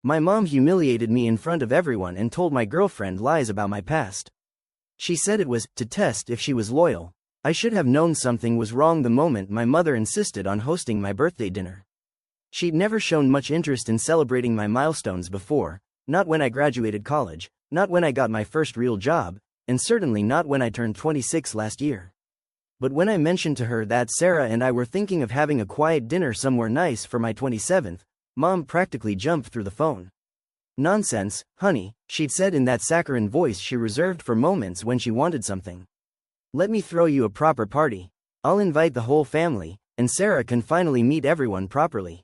My mom humiliated me in front of everyone and told my girlfriend lies about my past. She said it was to test if she was loyal. I should have known something was wrong the moment my mother insisted on hosting my birthday dinner. She'd never shown much interest in celebrating my milestones before, not when I graduated college, not when I got my first real job, and certainly not when I turned 26 last year. But when I mentioned to her that Sarah and I were thinking of having a quiet dinner somewhere nice for my 27th, Mom practically jumped through the phone. "Nonsense, honey," she'd said in that saccharine voice she reserved for moments when she wanted something. "Let me throw you a proper party. I'll invite the whole family, and Sarah can finally meet everyone properly."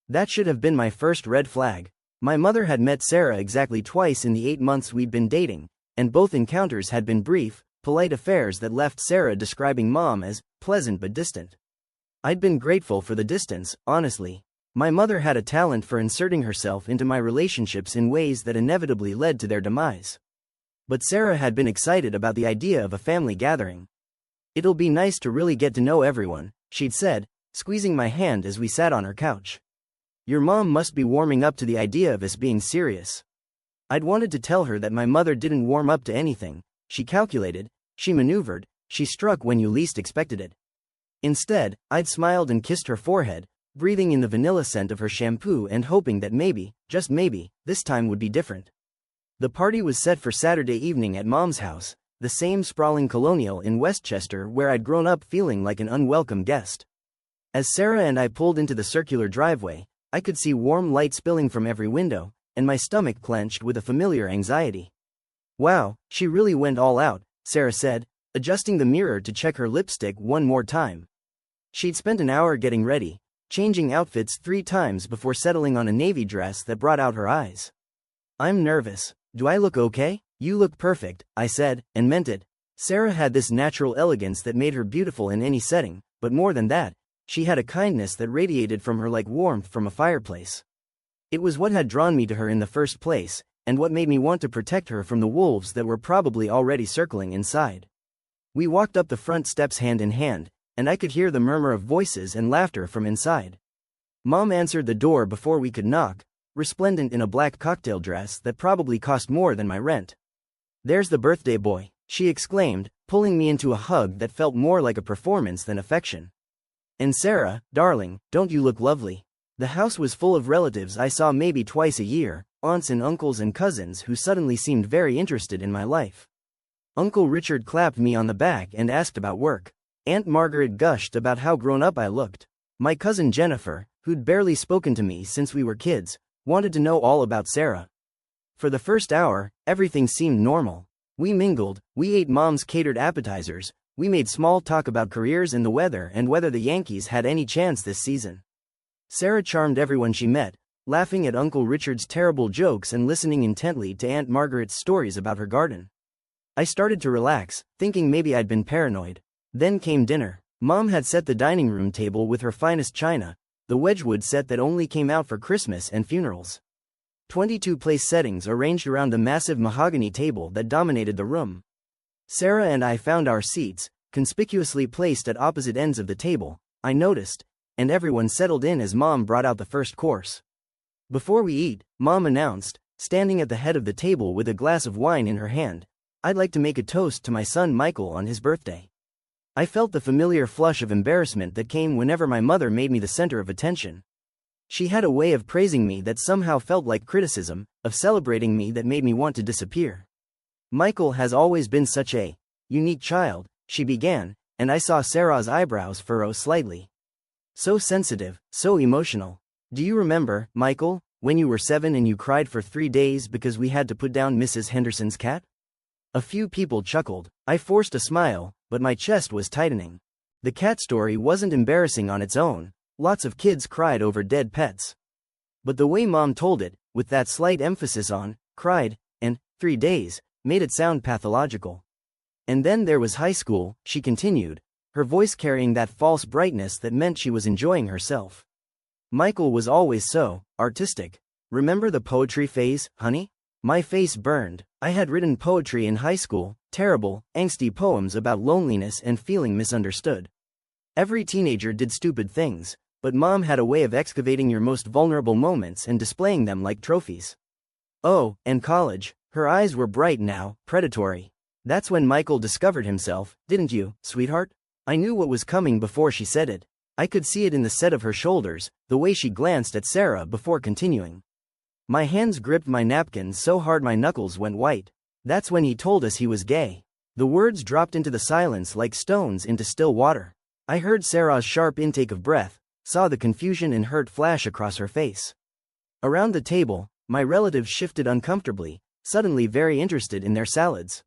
That should have been my first red flag. My mother had met Sarah exactly twice in the 8 months we'd been dating, and both encounters had been brief, polite affairs that left Sarah describing Mom as pleasant but distant. I'd been grateful for the distance, honestly. My mother had a talent for inserting herself into my relationships in ways that inevitably led to their demise. But Sarah had been excited about the idea of a family gathering. "It'll be nice to really get to know everyone," she'd said, squeezing my hand as we sat on her couch. "Your mom must be warming up to the idea of us being serious." I'd wanted to tell her that my mother didn't warm up to anything. She calculated, she maneuvered, she struck when you least expected it. Instead, I'd smiled and kissed her forehead, breathing in the vanilla scent of her shampoo and hoping that maybe, just maybe, this time would be different. The party was set for Saturday evening at Mom's house, the same sprawling colonial in Westchester where I'd grown up feeling like an unwelcome guest. As Sarah and I pulled into the circular driveway, I could see warm light spilling from every window, and my stomach clenched with a familiar anxiety. "Wow, she really went all out," Sarah said, adjusting the mirror to check her lipstick one more time. She'd spent an hour getting ready, changing outfits 3 times before settling on a navy dress that brought out her eyes. "I'm nervous. Do I look okay?" "You look perfect," I said, and meant it. Sarah had this natural elegance that made her beautiful in any setting, but more than that, she had a kindness that radiated from her like warmth from a fireplace. It was what had drawn me to her in the first place, and what made me want to protect her from the wolves that were probably already circling inside. We walked up the front steps hand in hand, and I could hear the murmur of voices and laughter from inside. Mom answered the door before we could knock, resplendent in a black cocktail dress that probably cost more than my rent. "There's the birthday boy," she exclaimed, pulling me into a hug that felt more like a performance than affection. "And Sarah, darling, don't you look lovely?" The house was full of relatives I saw maybe twice a year, aunts and uncles and cousins who suddenly seemed very interested in my life. Uncle Richard clapped me on the back and asked about work. Aunt Margaret gushed about how grown up I looked. My cousin Jennifer, who'd barely spoken to me since we were kids, wanted to know all about Sarah. For the first hour, everything seemed normal. We mingled, we ate Mom's catered appetizers, we made small talk about careers and the weather and whether the Yankees had any chance this season. Sarah charmed everyone she met, laughing at Uncle Richard's terrible jokes and listening intently to Aunt Margaret's stories about her garden. I started to relax, thinking maybe I'd been paranoid. Then came dinner. Mom had set the dining room table with her finest china, the Wedgwood set that only came out for Christmas and funerals. 22 place settings arranged around the massive mahogany table that dominated the room. Sarah and I found our seats, conspicuously placed at opposite ends of the table, I noticed, and everyone settled in as Mom brought out the first course. "Before we eat," Mom announced, standing at the head of the table with a glass of wine in her hand, "I'd like to make a toast to my son Michael on his birthday." I felt the familiar flush of embarrassment that came whenever my mother made me the center of attention. She had a way of praising me that somehow felt like criticism, of celebrating me that made me want to disappear. "Michael has always been such a unique child," she began, and I saw Sarah's eyebrows furrow slightly. "So sensitive, so emotional. Do you remember, Michael, when you were 7 and you cried for 3 days because we had to put down Mrs. Henderson's cat?" A few people chuckled. I forced a smile, but my chest was tightening. The cat story wasn't embarrassing on its own. Lots of kids cried over dead pets. But the way Mom told it, with that slight emphasis on cried and 3 days, made it sound pathological. "And then there was high school," she continued, her voice carrying that false brightness that meant she was enjoying herself. "Michael was always so artistic. Remember the poetry phase, honey?" My face burned. I had written poetry in high school, terrible, angsty poems about loneliness and feeling misunderstood. Every teenager did stupid things, But Mom had a way of excavating your most vulnerable moments and displaying them like trophies. Oh, and college. Her eyes were bright now, predatory. That's when Michael discovered himself, didn't you, sweetheart? I knew what was coming before she said it. I could see it in the set of her shoulders, the way she glanced at Sarah before continuing. My hands gripped my napkins so hard my knuckles went white. That's when he told us he was gay. The words dropped into the silence like stones into still water. I heard Sarah's sharp intake of breath, saw the confusion and hurt flash across her face. Around the table, my relatives shifted uncomfortably, suddenly very interested in their salads.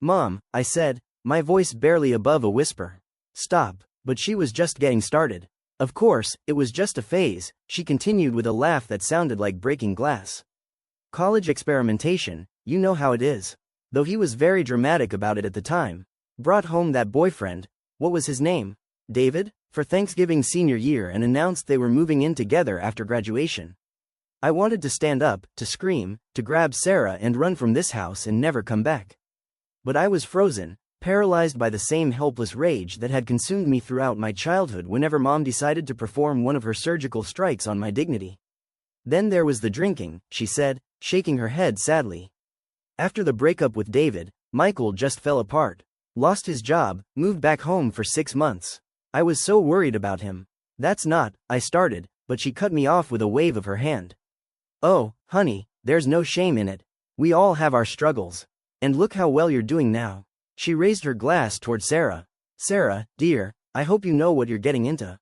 Mom, I said, my voice barely above a whisper. Stop, but she was just getting started. Of course, it was just a phase, she continued with a laugh that sounded like breaking glass. College experimentation, you know how it is. Though he was very dramatic about it at the time. Brought home that boyfriend, what was his name? David, for Thanksgiving senior year and announced they were moving in together after graduation. I wanted to stand up, to scream, to grab Sarah and run from this house and never come back. But I was frozen, paralyzed by the same helpless rage that had consumed me throughout my childhood whenever Mom decided to perform one of her surgical strikes on my dignity. Then there was the drinking, she said, shaking her head sadly. After the breakup with David, Michael just fell apart. Lost his job, moved back home for 6 months. I was so worried about him. That's not, I started, but she cut me off with a wave of her hand. Oh, honey, there's no shame in it. We all have our struggles. And look how well you're doing now. She raised her glass toward Sarah. Sarah, dear, I hope you know what you're getting into.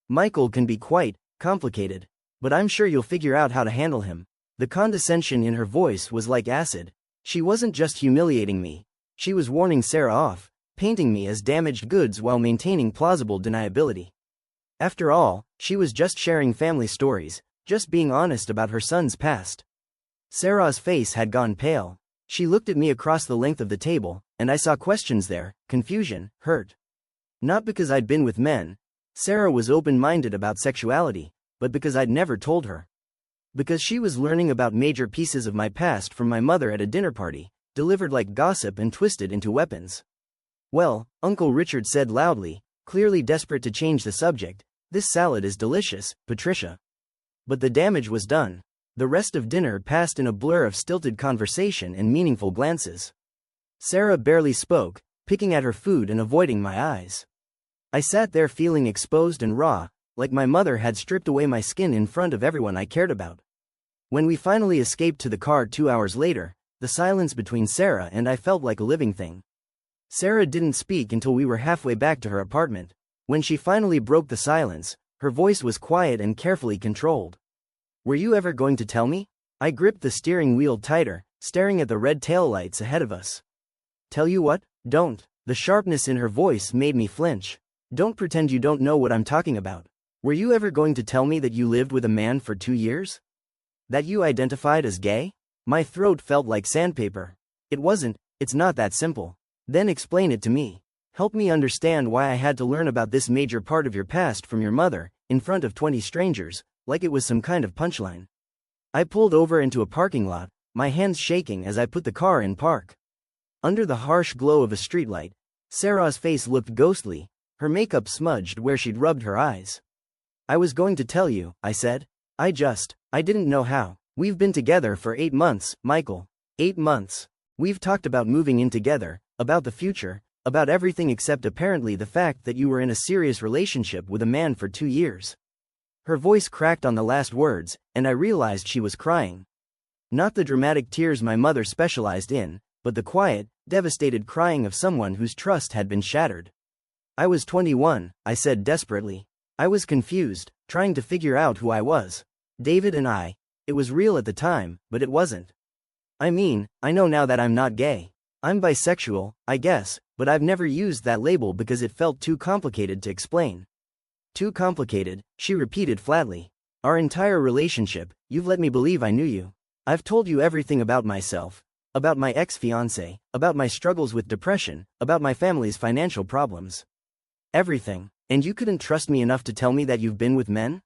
Michael can be quite complicated. But I'm sure you'll figure out how to handle him. The condescension in her voice was like acid. She wasn't just humiliating me. She was warning Sarah off, painting me as damaged goods while maintaining plausible deniability. After all, she was just sharing family stories, just being honest about her son's past. Sarah's face had gone pale. She looked at me across the length of the table, and I saw questions there, confusion, hurt. Not because I'd been with men. Sarah was open-minded about sexuality, but because I'd never told her. Because she was learning about major pieces of my past from my mother at a dinner party, delivered like gossip and twisted into weapons. Well, Uncle Richard said loudly, clearly desperate to change the subject, this salad is delicious, Patricia. But the damage was done. The rest of dinner passed in a blur of stilted conversation and meaningful glances. Sarah barely spoke, picking at her food and avoiding my eyes. I sat there feeling exposed and raw, like my mother had stripped away my skin in front of everyone I cared about. When we finally escaped to the car 2 hours later, the silence between Sarah and I felt like a living thing. Sarah didn't speak until we were halfway back to her apartment. When she finally broke the silence, her voice was quiet and carefully controlled. Were you ever going to tell me? I gripped the steering wheel tighter, staring at the red taillights ahead of us. Tell you what? Don't. The sharpness in her voice made me flinch. Don't pretend you don't know what I'm talking about. Were you ever going to tell me that you lived with a man for 2 years? That you identified as gay? My throat felt like sandpaper. It wasn't, it's not that simple. Then explain it to me. Help me understand why I had to learn about this major part of your past from your mother, in front of 20 strangers, like it was some kind of punchline. I pulled over into a parking lot, my hands shaking as I put the car in park. Under the harsh glow of a streetlight, Sarah's face looked ghostly, her makeup smudged where she'd rubbed her eyes. I was going to tell you, I said. I didn't know how. We've been together for 8 months, Michael. 8 months. We've talked about moving in together, about the future, about everything except apparently the fact that you were in a serious relationship with a man for 2 years. Her voice cracked on the last words, and I realized she was crying. Not the dramatic tears my mother specialized in, but the quiet, devastated crying of someone whose trust had been shattered. I was 21, I said desperately. I was confused, trying to figure out who I was. David and I. It was real at the time, but it wasn't. I mean, I know now that I'm not gay. I'm bisexual, I guess, but I've never used that label because it felt too complicated to explain. Too complicated, she repeated flatly. Our entire relationship, you've let me believe I knew you. I've told you everything about myself. About my ex-fiancé, about my struggles with depression, about my family's financial problems. Everything. And you couldn't trust me enough to tell me that you've been with men?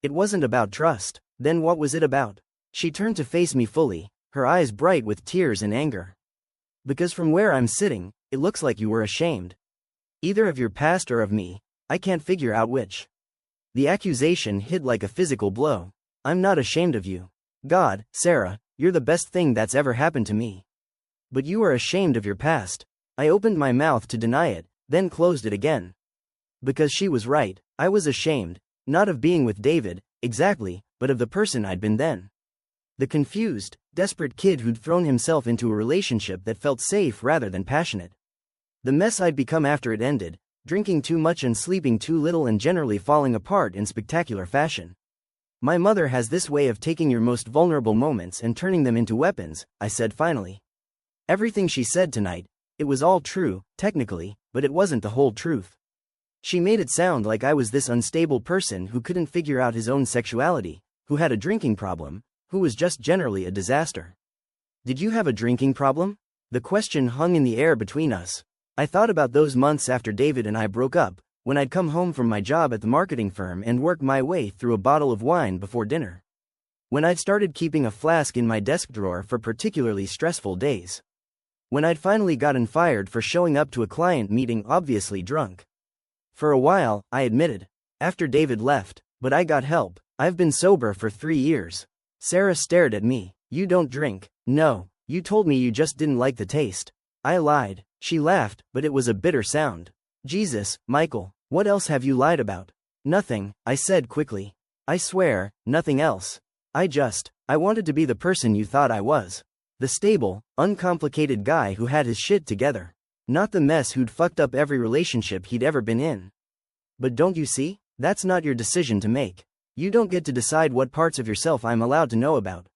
It wasn't about trust. Then what was it about? She turned to face me fully, her eyes bright with tears and anger. Because from where I'm sitting, it looks like you were ashamed. Either of your past or of me, I can't figure out which. The accusation hit like a physical blow. I'm not ashamed of you. God, Sarah, you're the best thing that's ever happened to me. But you are ashamed of your past. I opened my mouth to deny it, then closed it again. Because she was right, I was ashamed, not of being with David, exactly, but of the person I'd been then. The confused, desperate kid who'd thrown himself into a relationship that felt safe rather than passionate. The mess I'd become after it ended, drinking too much and sleeping too little and generally falling apart in spectacular fashion. My mother has this way of taking your most vulnerable moments and turning them into weapons, I said finally. Everything she said tonight, it was all true, technically, but it wasn't the whole truth. She made it sound like I was this unstable person who couldn't figure out his own sexuality, who had a drinking problem, who was just generally a disaster. Did you have a drinking problem? The question hung in the air between us. I thought about those months after David and I broke up, when I'd come home from my job at the marketing firm and worked my way through a bottle of wine before dinner. When I'd started keeping a flask in my desk drawer for particularly stressful days. When I'd finally gotten fired for showing up to a client meeting obviously drunk. For a while, I admitted. After David left, but I got help. I've been sober for 3 years. Sarah stared at me. You don't drink. No, you told me you just didn't like the taste. I lied. She laughed, but it was a bitter sound. Jesus, Michael, what else have you lied about? Nothing, I said quickly. I swear, nothing else. I wanted to be the person you thought I was. The stable, uncomplicated guy who had his shit together. Not the mess who'd fucked up every relationship he'd ever been in. But don't you see? That's not your decision to make. You don't get to decide what parts of yourself I'm allowed to know about.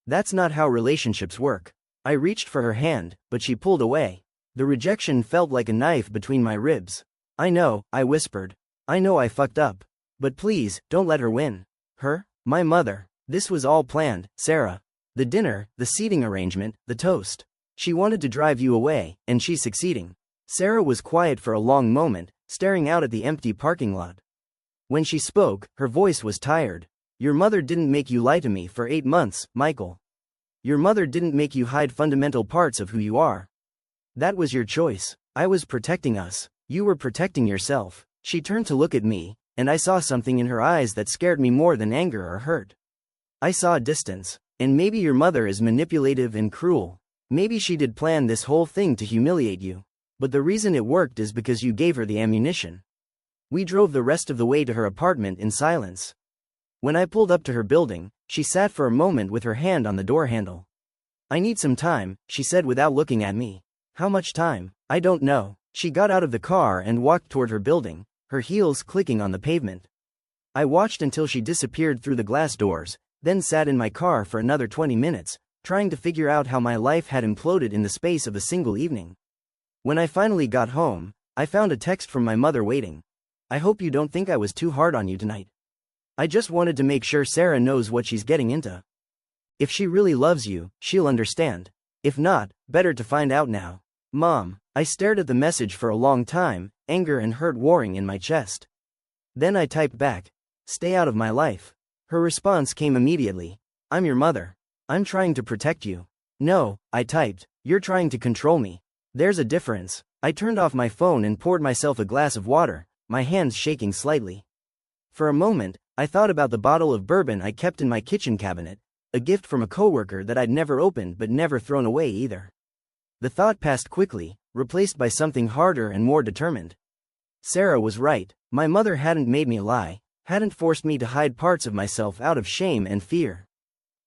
That's not how relationships work. I reached for her hand, but she pulled away. The rejection felt like a knife between my ribs. I know, I whispered. I know I fucked up. But please, don't let her win. Her? My mother. This was all planned, Sarah. The dinner, the seating arrangement, the toast. She wanted to drive you away, and she's succeeding. Sarah was quiet for a long moment, staring out at the empty parking lot. When she spoke, her voice was tired. Your mother didn't make you lie to me for 8 months, Michael. Your mother didn't make you hide fundamental parts of who you are. That was your choice. I was protecting us. You were protecting yourself. She turned to look at me, and I saw something in her eyes that scared me more than anger or hurt. I saw distance. And maybe your mother is manipulative and cruel. Maybe she did plan this whole thing to humiliate you. But the reason it worked is because you gave her the ammunition. We drove the rest of the way to her apartment in silence. When I pulled up to her building, she sat for a moment with her hand on the door handle. I need some time, she said without looking at me. How much time? I don't know. She got out of the car and walked toward her building, her heels clicking on the pavement. I watched until she disappeared through the glass doors, then sat in my car for another 20 minutes, trying to figure out how my life had imploded in the space of a single evening. When I finally got home, I found a text from my mother waiting. I hope you don't think I was too hard on you tonight. I just wanted to make sure Sarah knows what she's getting into. If she really loves you, she'll understand. If not, better to find out now. Mom. I stared at the message for a long time, anger and hurt warring in my chest. Then I typed back. Stay out of my life. Her response came immediately. I'm your mother. I'm trying to protect you. No, I typed. You're trying to control me. There's a difference. I turned off my phone and poured myself a glass of water, my hands shaking slightly. For a moment, I thought about the bottle of bourbon I kept in my kitchen cabinet, a gift from a coworker that I'd never opened but never thrown away either. The thought passed quickly, replaced by something harder and more determined. Sarah was right. My mother hadn't made me lie, hadn't forced me to hide parts of myself out of shame and fear.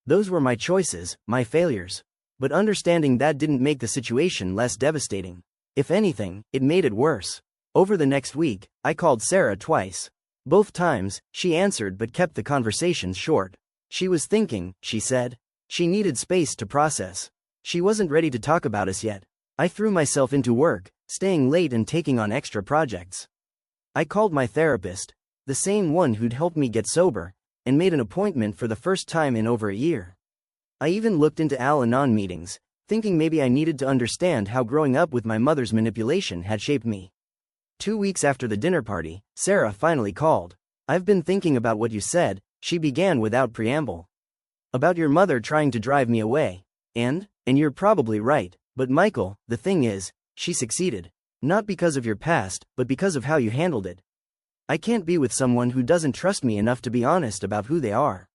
Those were my choices, my failures. But understanding that didn't make the situation less devastating. If anything, it made it worse. Over the next week, I called Sarah twice. Both times, she answered but kept the conversations short. She was thinking, she said. She needed space to process. She wasn't ready to talk about us yet. I threw myself into work, staying late and taking on extra projects. I called my therapist, the same one who'd helped me get sober, and made an appointment for the first time in over a year. I even looked into Al-Anon meetings, thinking maybe I needed to understand how growing up with my mother's manipulation had shaped me. 2 weeks after the dinner party, Sarah finally called. I've been thinking about what you said, she began without preamble. About your mother trying to drive me away. And you're probably right, but Michael, the thing is, she succeeded. Not because of your past, but because of how you handled it. I can't be with someone who doesn't trust me enough to be honest about who they are.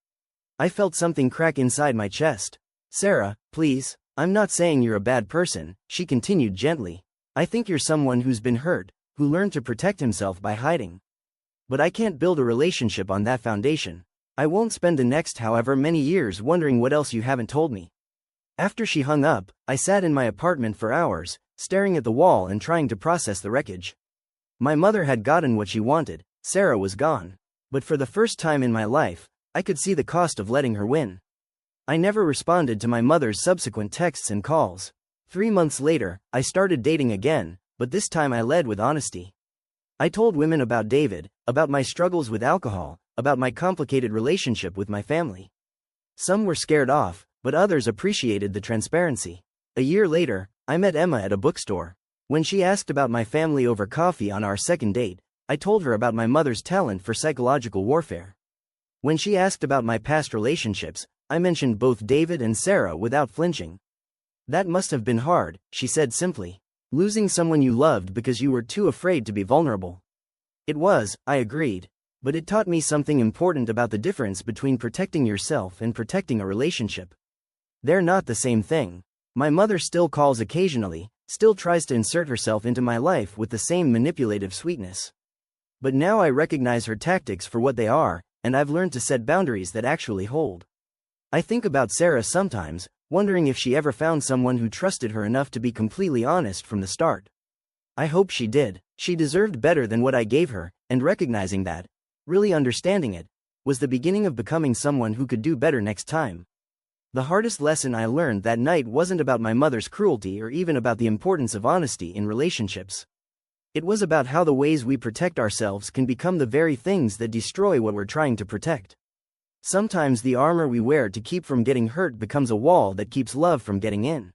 I felt something crack inside my chest. Sarah, please, I'm not saying you're a bad person, she continued gently. I think you're someone who's been hurt, who learned to protect himself by hiding. But I can't build a relationship on that foundation. I won't spend the next however many years wondering what else you haven't told me. After she hung up, I sat in my apartment for hours, staring at the wall and trying to process the wreckage. My mother had gotten what she wanted, Sarah was gone. But for the first time in my life, I could see the cost of letting her win. I never responded to my mother's subsequent texts and calls. 3 months later, I started dating again, but this time I led with honesty. I told women about David, about my struggles with alcohol, about my complicated relationship with my family. Some were scared off, but others appreciated the transparency. A year later, I met Emma at a bookstore. When she asked about my family over coffee on our second date, I told her about my mother's talent for psychological warfare. When she asked about my past relationships, I mentioned both David and Sarah without flinching. That must have been hard, she said simply. Losing someone you loved because you were too afraid to be vulnerable. It was, I agreed. But it taught me something important about the difference between protecting yourself and protecting a relationship. They're not the same thing. My mother still calls occasionally, still tries to insert herself into my life with the same manipulative sweetness. But now I recognize her tactics for what they are, and I've learned to set boundaries that actually hold. I think about Sarah sometimes, wondering if she ever found someone who trusted her enough to be completely honest from the start. I hope she did. She deserved better than what I gave her, and recognizing that, really understanding it, was the beginning of becoming someone who could do better next time. The hardest lesson I learned that night wasn't about my mother's cruelty or even about the importance of honesty in relationships. It was about how the ways we protect ourselves can become the very things that destroy what we're trying to protect. Sometimes the armor we wear to keep from getting hurt becomes a wall that keeps love from getting in.